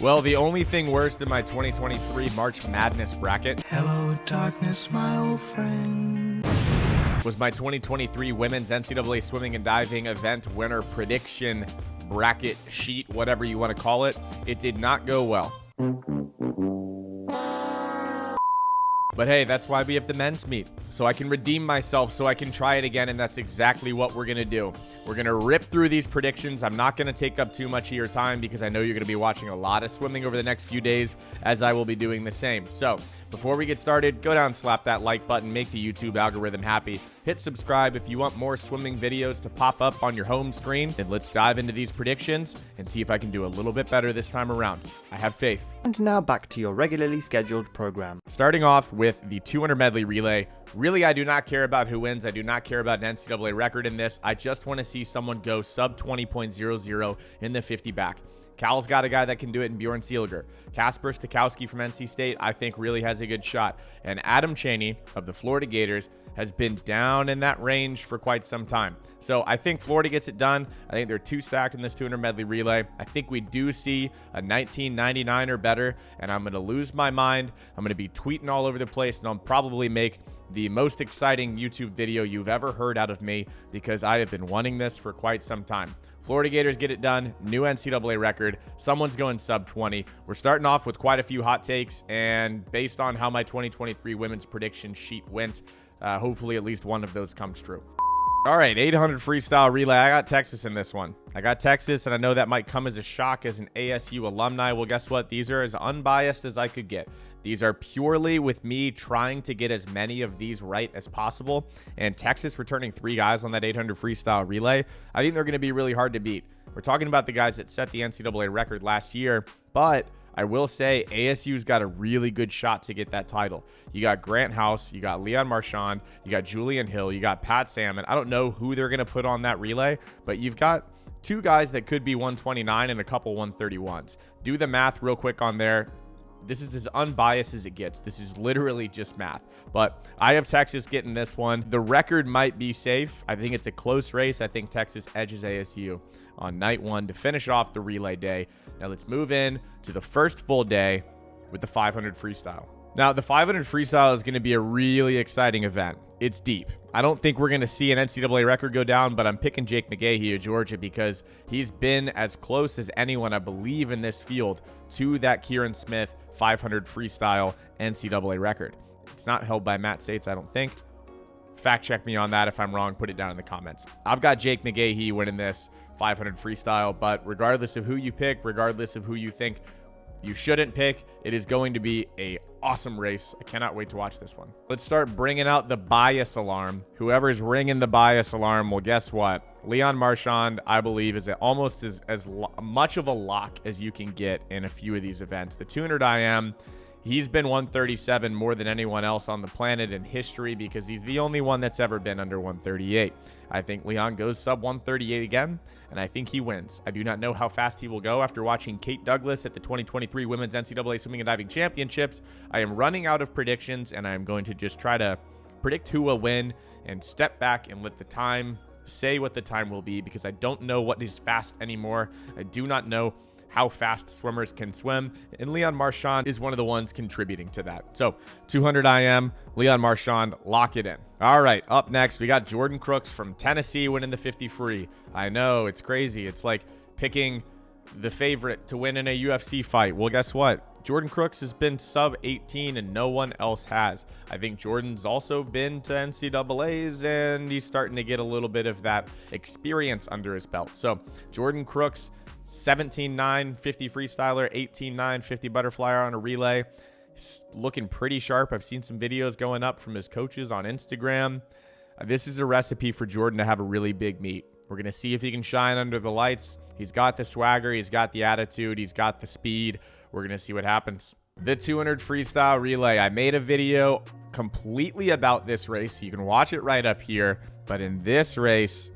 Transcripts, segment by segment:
Well, the only thing worse than my 2023 March Madness bracket Hello, darkness, my old friend. was my 2023 Women's NCAA Swimming and Diving Event Winner Prediction Bracket Sheet, whatever you want to call it. It did not go well. But hey, that's why we have the men's meet. So I can redeem myself, so I can try it again, and that's exactly what we're going to do. We're going to rip through these predictions. I'm not going to take up too much of your time because I know you're going to be watching a lot of swimming over the next few days, as I will be doing the same. So before we get started, go down, slap that like button, make the YouTube algorithm happy. Hit subscribe if you want more swimming videos to pop up on your home screen. And let's dive into these predictions and see if I can do a little bit better this time around. I have faith. And now back to your regularly scheduled program. Starting off with the 200 medley relay. Really, I do not care about who wins. I do not care about an NCAA record in this. I just want to see someone go sub 20.00 in the 50 back. Cal's got a guy that can do it in Bjorn Seeliger. Kasper Stakowski from NC State, I think, really has a good shot. And Adam Chaney of the Florida Gators has been down in that range for quite some time. So I think Florida gets it done. I think they're too stacked in this 200 medley relay. I think we do see a 1999 or better, and I'm going to lose my mind. I'm going to be tweeting all over the place, and I'll probably make the most exciting YouTube video you've ever heard out of me because I have been wanting this for quite some time. Florida Gators get it done. New NCAA record. Someone's going sub 20. We're starting off with quite a few hot takes, and based on how my 2023 women's prediction sheet went, hopefully at least one of those comes true. All right, 800 freestyle relay. I got Texas in this one. I got Texas, and I know that might come as a shock as an ASU alumni. Well, guess what? These are as unbiased as I could get. These are purely with me trying to get as many of these right as possible. And Texas returning 3 guys on that 800 freestyle relay, I think they're going to be really hard to beat. We're talking about the guys that set the NCAA record last year, but I will say ASU's got a really good shot to get that title. You got Grant House, you got Leon Marchand, you got Julian Hill, you got Pat Salmon. I don't know who they're going to put on that relay, but you've got 2 guys that could be 129 and a couple 131s. Do the math real quick on there. This is as unbiased as it gets. This is literally just math. But I have Texas getting this one. The record might be safe. I think it's a close race. I think Texas edges ASU on night 1 to finish off the relay day. Now let's move in to the first full day with the 500 freestyle. Now, the 500 freestyle is going to be a really exciting event. It's deep. I don't think we're going to see an NCAA record go down, but I'm picking Jake McGahee of Georgia because he's been as close as anyone, I believe, in this field to that Kieran Smith 500 freestyle NCAA record. It's not held by Matt States, I don't think. Fact check me on that if I'm wrong. Put it down in the comments. I've got Jake McGahee winning this 500 freestyle, but regardless of who you pick, regardless of who you think you shouldn't pick, it is going to be a awesome race. I cannot wait to watch this one. Let's start bringing out the bias alarm. Whoever's ringing the bias alarm, well, guess what? Leon Marchand, I believe, is almost as much of a lock as you can get in a few of these events. The 200 IM, he's been 137 more than anyone else on the planet in history because he's the only one that's ever been under 138. I think Leon goes sub 138 again, and I think he wins. I do not know how fast he will go after watching Kate Douglas at the 2023 Women's NCAA Swimming and Diving Championships. I am running out of predictions, and I am going to just try to predict who will win and step back and let the time say what the time will be because I don't know what is fast anymore. I do not know how fast swimmers can swim, and Leon Marchand is one of the ones contributing to that. So 200 IM, Leon Marchand, lock it in. All right, up next, we got Jordan Crooks from Tennessee winning the 50 free. I know, it's crazy. It's like picking the favorite to win in a UFC fight. Well, guess what? Jordan Crooks has been sub 18 and no one else has. I think Jordan's also been to NCAAs and he's starting to get a little bit of that experience under his belt. So Jordan Crooks, 17.9 50 freestyler, 18.9 50 butterflyer on a relay. He's looking pretty sharp. I've seen some videos going up from his coaches on Instagram. This is a recipe for Jordan to have a really big meet. We're going to see if he can shine under the lights. He's got the swagger. He's got the attitude. He's got the speed. We're going to see what happens. The 200 freestyle relay. I made a video completely about this race. So you can watch it right up here. But in this race,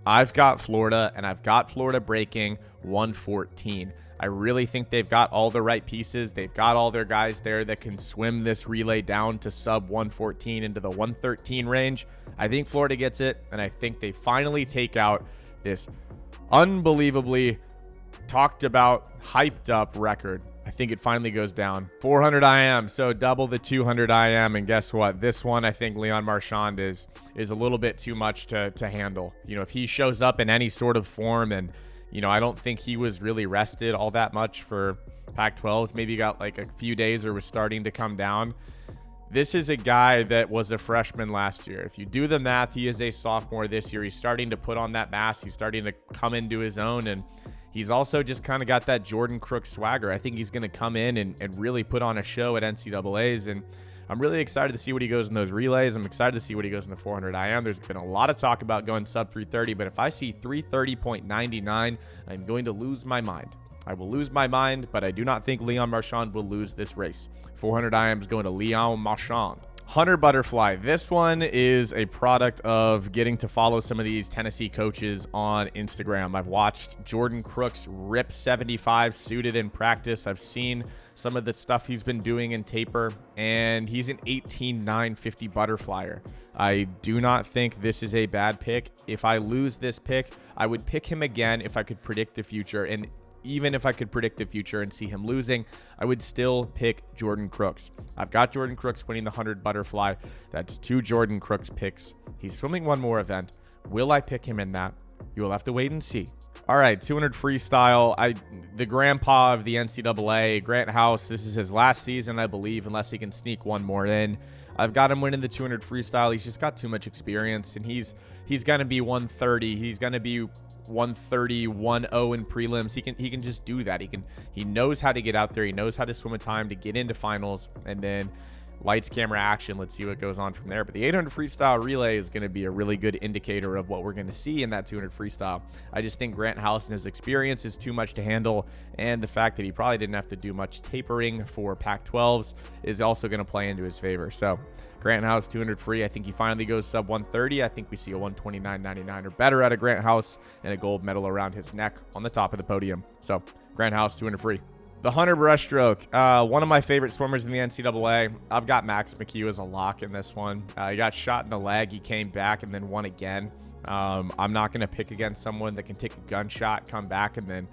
I've got Florida, and I've got Florida breaking 114. I really think they've got all the right pieces. They've got all their guys there that can swim this relay down to sub 114 into the 113 range. I think Florida gets it, and I think they finally take out this unbelievably talked about, hyped up record. I think it finally goes down. 400 IM, so double the 200 IM. And guess what? This one, I think Leon Marchand is a little bit too much to handle. You know, if he shows up in any sort of form, and, you know, I don't think he was really rested all that much for Pac-12s. Maybe got like a few days or was starting to come down. This is a guy that was a freshman last year. If you do the math, he is a sophomore this year. He's starting to put on that mass. He's starting to come into his own, and he's also just kind of got that Jordan Crooks swagger. I think he's going to come in and really put on a show at NCAAs, and I'm really excited to see what he goes in those relays. I'm excited to see what he goes in the 400 IM. There's been a lot of talk about going sub 330, but if I see 330.99, I'm going to lose my mind. I will lose my mind, but I do not think Leon Marchand will lose this race. 400 IM is going to Leon Marchand. Hunter Butterfly. This one is a product of getting to follow some of these Tennessee coaches on Instagram. I've watched Jordan Crooks rip 75 suited in practice. I've seen some of the stuff he's been doing in taper, and he's an 18.950 butterflyer. I do not think this is a bad pick. If I lose this pick, I would pick him again if I could predict the future. And even if I could predict the future and see him losing, I would still pick Jordan Crooks. I've got Jordan Crooks winning the 100 butterfly. That's 2 Jordan Crooks picks. He's swimming one more event. Will I pick him in that? You will have to wait and see. All right, 200 freestyle. The grandpa of the NCAA, Grant House. This is his last season, I believe, unless he can sneak one more in. I've got him winning the 200 freestyle. He's just got too much experience, and he's going to be 130. He's going to be 130, 1-0 in prelims. He can just do that. He knows how to get out there. He knows how to swim a time to get into finals, and then lights, camera, action. Let's see what goes on from there. But the 800 freestyle relay is going to be a really good indicator of what we're going to see in that 200 freestyle. I just think Grant House and his experience is too much to handle, and the fact that he probably didn't have to do much tapering for Pac-12s is also going to play into his favor. So Grant House 200 free. I think he finally goes sub 130. I think we see a 129.99 or better out of Grant House and a gold medal around his neck on the top of the podium. So Grant House 200 free. The 100 breaststroke, one of my favorite swimmers in the NCAA. I've got Max McHugh as a lock in this one. He got shot in the leg. He came back and then won again. I'm not going to pick against someone that can take a gunshot, come back, and then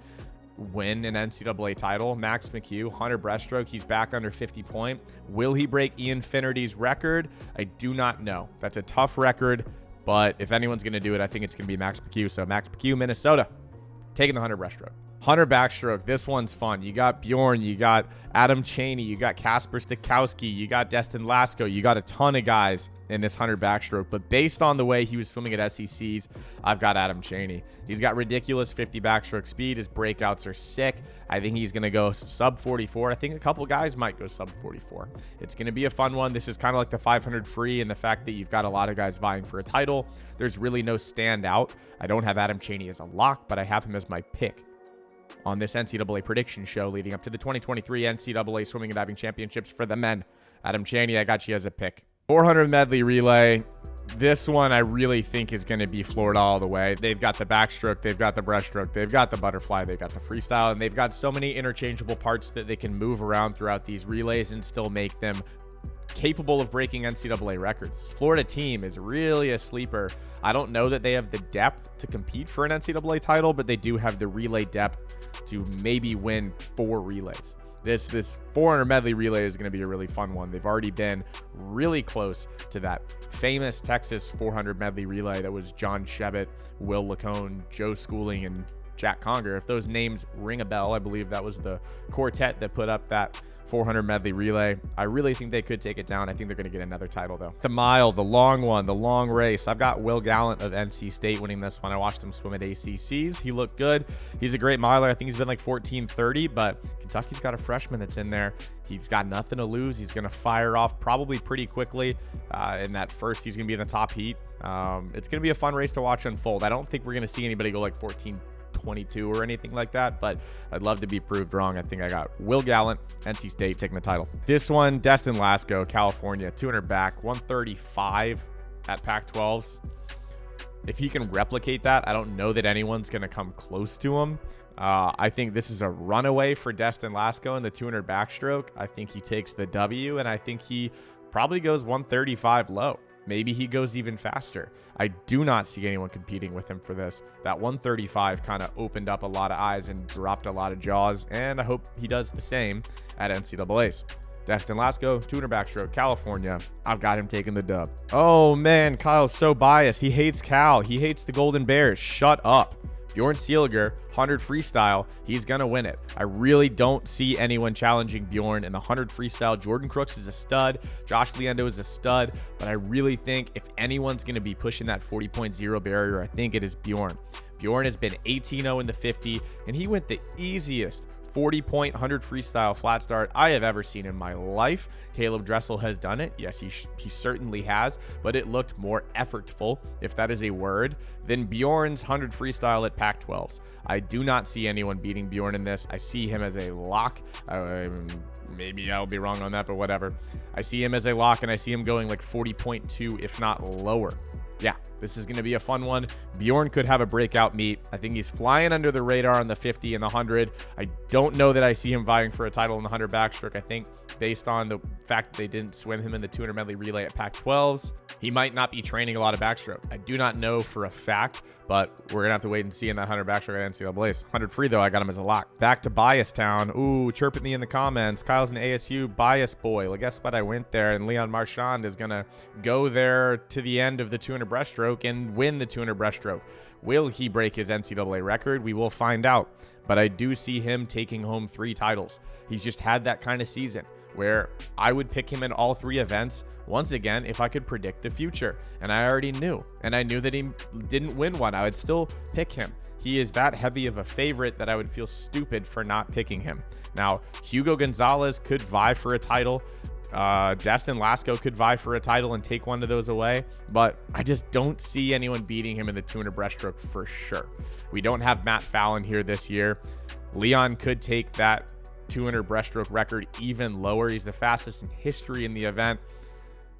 win an NCAA title. Max McHugh, 100 breaststroke. He's back under 50 point. Will he break Ian Finnerty's record? I do not know. That's a tough record, but if anyone's going to do it, I think it's going to be Max McHugh. So Max McHugh, Minnesota, taking the 100 breaststroke. 100 backstroke. This one's fun. You got Bjorn, you got Adam Chaney, you got Kasper Stikowski, you got Destin Lasko. You got a ton of guys in this 100 backstroke, but based on the way he was swimming at SECs, I've got Adam Chaney. He's got ridiculous 50 backstroke speed. His breakouts are sick. I think he's going to go sub 44. I think a couple guys might go sub 44. It's going to be a fun one. This is kind of like the 500 free, and the fact that you've got a lot of guys vying for a title. There's really no standout. I don't have Adam Chaney as a lock, but I have him as my pick on this NCAA prediction show leading up to the 2023 NCAA Swimming and Diving Championships for the men. Adam Chaney, I got you as a pick. 400 medley relay. This one I really think is going to be Florida all the way. They've got the backstroke, they've got the breaststroke, they've got the butterfly, they've got the freestyle, and they've got so many interchangeable parts that they can move around throughout these relays and still make them capable of breaking NCAA records. This Florida team is really a sleeper. I don't know that they have the depth to compete for an NCAA title, but they do have the relay depth to maybe win 4 relays. This 400 medley relay is going to be a really fun one. They've already been really close to that famous Texas 400 medley relay that was John Shebbett, Will Lacone, Joe Schooling, and Jack Conger. If those names ring a bell, I believe that was the quartet that put up that 400 medley relay. I really think they could take it down. I think they're going to get another title, though. The mile, the long one, the long race. I've got Will Gallant of NC State winning this one. I watched him swim at ACCs. He looked good. He's a great miler. I think he's been like 14:30, but Kentucky's got a freshman that's in there. He's got nothing to lose. He's going to fire off probably pretty quickly. In that first, he's going to be in the top heat. It's going to be a fun race to watch unfold. I don't think we're going to see anybody go like 14:22 or anything like that, but I'd love to be proved wrong. I think I got Will Gallant, NC State, taking the title. This one, Destin Lasko, California, 200 back, 135 at Pac-12s. If he can replicate that, I don't know that anyone's going to come close to him. I think this is a runaway for Destin Lasko in the 200 backstroke. I think he takes the W, and I think he probably goes 135 low. maybe he goes even faster. I do not see anyone competing with him for this. That 135 kind of opened up a lot of eyes and dropped a lot of jaws, and I hope he does the same at NCAAs. Destin Lasco, 200 backstroke, California. I've got him taking the dub. Oh man, Kyle's so biased. He hates Cal. He hates the Golden Bears. Shut up. Bjorn Seeliger, 100 freestyle, he's going to win it. I really don't see anyone challenging Bjorn in the 100 freestyle. Jordan Crooks is a stud. Josh Leando is a stud. But I really think if anyone's going to be pushing that 40.0 barrier, I think it is Bjorn. Bjorn has been 18-0 in the 50, and he went the easiest 40-point 100 freestyle flat start I have ever seen in my life. Caleb Dressel has done it. Yes, he certainly has, but it looked more effortful, if that is a word, than Bjorn's 100 freestyle at Pac-12s. I do not see anyone beating Bjorn in this. I see him as a lock. Maybe I'll be wrong on that, but whatever. I see him as a lock, and I see him going like 40.2, if not lower. Yeah, this is going to be a fun one. Bjorn could have a breakout meet. I think he's flying under the radar on the 50 and the 100. I don't know that I see him vying for a title in the 100 backstroke. I think based on the fact that they didn't swim him in the 200 medley relay at Pac-12s, he might not be training a lot of backstroke. I do not know for a fact, but we're going to have to wait and see in that 100 backstroke at NCAAs. 100 free, though, I got him as a lock. Back to Bias Town. Ooh, chirp at me in the comments. Kyle's an ASU bias boy. Well, guess what? I went there, and Leon Marchand is going to go there to the end of the 200 breaststroke and win the 200 breaststroke. Will he break his NCAA record? We will find out. But I do see him taking home 3 titles. He's just had that kind of season where I would pick him in all 3 events. Once again, if I could predict the future, and I already knew, and I knew that he didn't win one, I would still pick him. He is that heavy of a favorite that I would feel stupid for not picking him. Now, Hugo Gonzalez could vie for a title. Destin Lasco could vie for a title and take one of those away, but I just don't see anyone beating him in the 200 breaststroke for sure. We don't have Matt Fallon here this year. Leon could take that 200 breaststroke record even lower. He's the fastest in history in the event.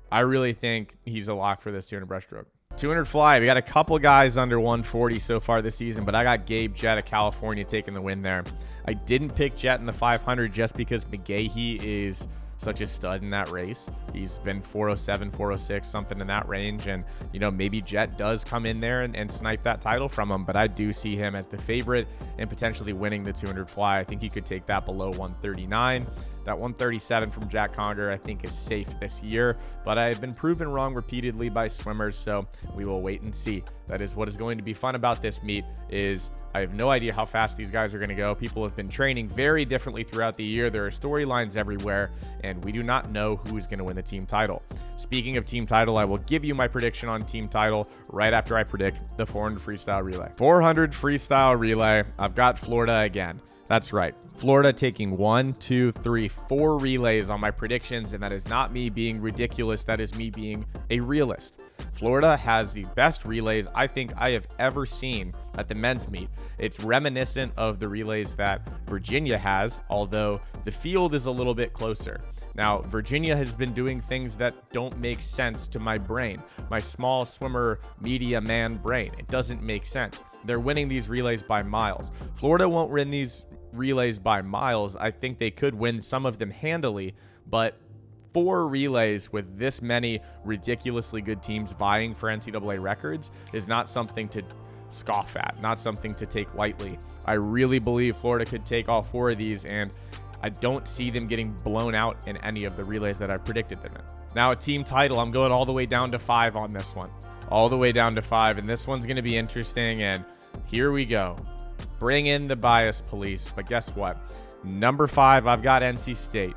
I really think he's a lock for this 200 breaststroke. 200 fly, we got a couple guys under 140 so far this season, but I got Gabe Jett of California taking the win there. I didn't pick Jett in the 500 just because McGahee is such a stud in that race. He's been 407, 406, something in that range. And, you know, maybe Jett does come in there and snipe that title from him. But I do see him as the favorite and potentially winning the 200 fly. I think he could take that below 139. That 137 from Jack Conger, I think, is safe this year. But I've been proven wrong repeatedly by swimmers, so we will wait and see. That is what is going to be fun about this meet is I have no idea how fast these guys are going to go. People have been training very differently throughout the year. There are storylines everywhere, and we do not know who is going to win the team title. Speaking of team title, I will give you my prediction on team title right after I predict the 400 freestyle relay. 400 freestyle relay, I've got Florida again. That's right. Florida taking 1, 2, 3, 4 relays on my predictions, and that is not me being ridiculous. That is me being a realist. Florida has the best relays I think I have ever seen at the men's meet. It's reminiscent of the relays that Virginia has, although the field is a little bit closer. Now, Virginia has been doing things that don't make sense to my brain, my small swimmer media man brain. It doesn't make sense. They're winning these relays by miles. Florida won't win these relays by miles. I think they could win some of them handily, but 4 relays with this many ridiculously good teams vying for NCAA records is not something to scoff at, not something to take lightly. I really believe Florida could take all 4 of these, and I don't see them getting blown out in any of the relays that I've predicted them in. Now, a team title, I'm going all the way down to 5 on this one. All the way down to 5, and this one's going to be interesting, and here we go. Bring in the bias police, but guess what? Number 5, I've got NC State.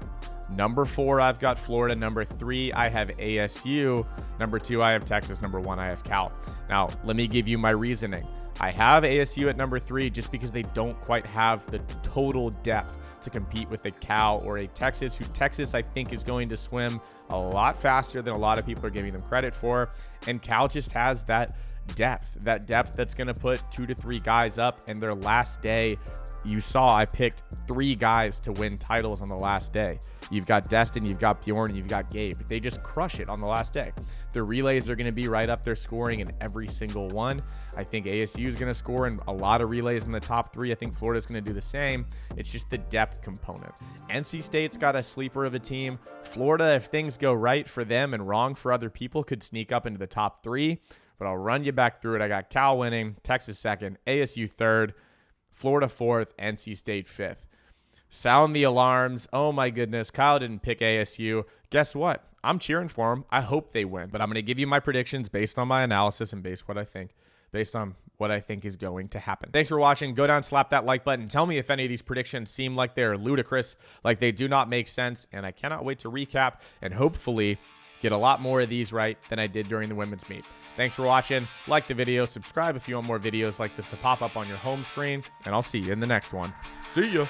Number 4, I've got Florida. Number 3, I have ASU. Number 2, I have Texas. Number 1, I have Cal. Now, let me give you my reasoning. I have ASU at number 3 just because they don't quite have the total depth to compete with a Cal or a Texas, who Texas I think is going to swim a lot faster than a lot of people are giving them credit for. And Cal just has that depth that's going to put 2 to 3 guys up in their last day you saw I picked 3 guys to win titles on the last day. You've got Destin, you've got Bjorn, and you've got Gabe. They just crush it on the last day. The relays are going to be right up there scoring in every single one. I think ASU is going to score in a lot of relays in the top 3. I think Florida's going to do the same. It's just the depth component. NC State's got a sleeper of a team. Florida, if things go right for them and wrong for other people, could sneak up into the top 3. But I'll run you back through it. I got Cal winning, Texas second, ASU third, Florida 4th, NC State 5th. Sound the alarms. Oh my goodness. Kyle didn't pick ASU. Guess what? I'm cheering for them. I hope they win. But I'm going to give you my predictions based on my analysis and based on what I think is going to happen. Thanks for watching. Go down, slap that like button. Tell me if any of these predictions seem like they're ludicrous, like they do not make sense. And I cannot wait to recap and hopefully get a lot more of these right than I did during the women's meet. Thanks for watching. Like the video. Subscribe if you want more videos like this to pop up on your home screen. And I'll see you in the next one. See ya.